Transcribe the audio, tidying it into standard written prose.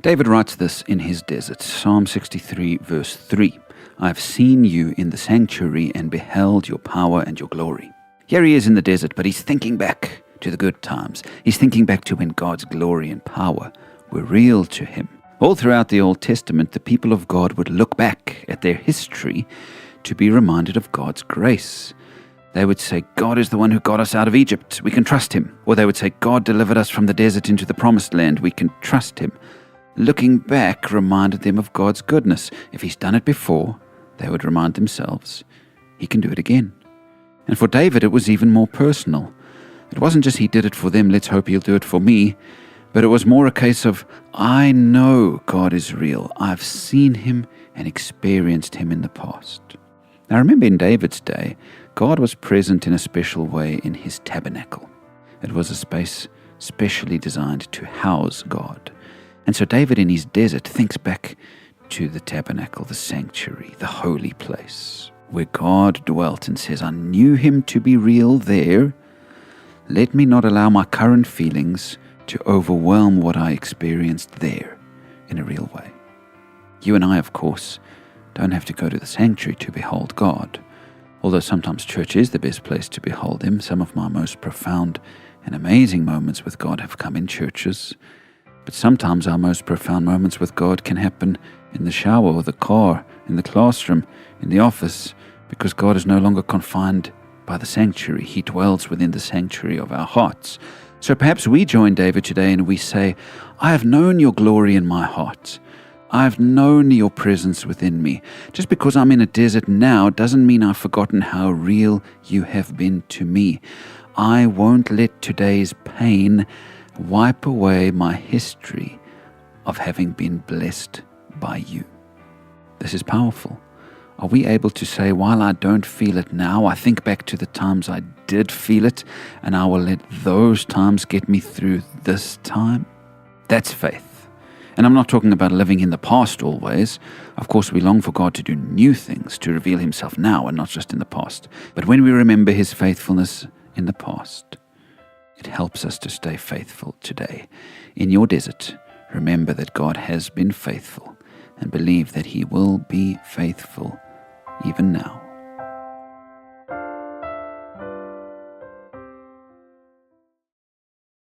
David writes this in his desert, Psalm 63, verse 3. I have seen you in the sanctuary and beheld your power and your glory. Here he is in the desert, but he's thinking back to the good times. He's thinking back to when God's glory and power were real to him. All throughout the Old Testament, the people of God would look back at their history to be reminded of God's grace. They would say, God is the one who got us out of Egypt. We can trust him. Or they would say, God delivered us from the desert into the promised land. We can trust him. Looking back reminded them of God's goodness. If he's done it before, they would remind themselves, he can do it again. And for David, it was even more personal. It wasn't just he did it for them, let's hope he'll do it for me. But it was more a case of, I know God is real. I've seen him and experienced him in the past. Now remember, in David's day, God was present in a special way in his tabernacle. It was a space specially designed to house God. And so David in his desert thinks back to the tabernacle, the sanctuary, the holy place, where God dwelt, and says, I knew him to be real there. Let me not allow my current feelings to overwhelm what I experienced there in a real way. You and I, of course, don't have to go to the sanctuary to behold God, although sometimes church is the best place to behold him. Some of my most profound and amazing moments with God have come in churches. But sometimes our most profound moments with God can happen in the shower or the car, in the classroom, in the office, because God is no longer confined by the sanctuary. He dwells within the sanctuary of our hearts. So perhaps we join David today and we say, I have known your glory in my heart. I've known your presence within me. Just because I'm in a desert now doesn't mean I've forgotten how real you have been to me. I won't let today's pain wipe away my history of having been blessed by you. This is powerful. Are we able to say, while I don't feel it now, I think back to the times I did feel it, and I will let those times get me through this time? That's faith. And I'm not talking about living in the past always. Of course, we long for God to do new things, to reveal himself now and not just in the past. But when we remember his faithfulness in the past, it helps us to stay faithful today. In your desert, remember that God has been faithful, and believe that he will be faithful even now.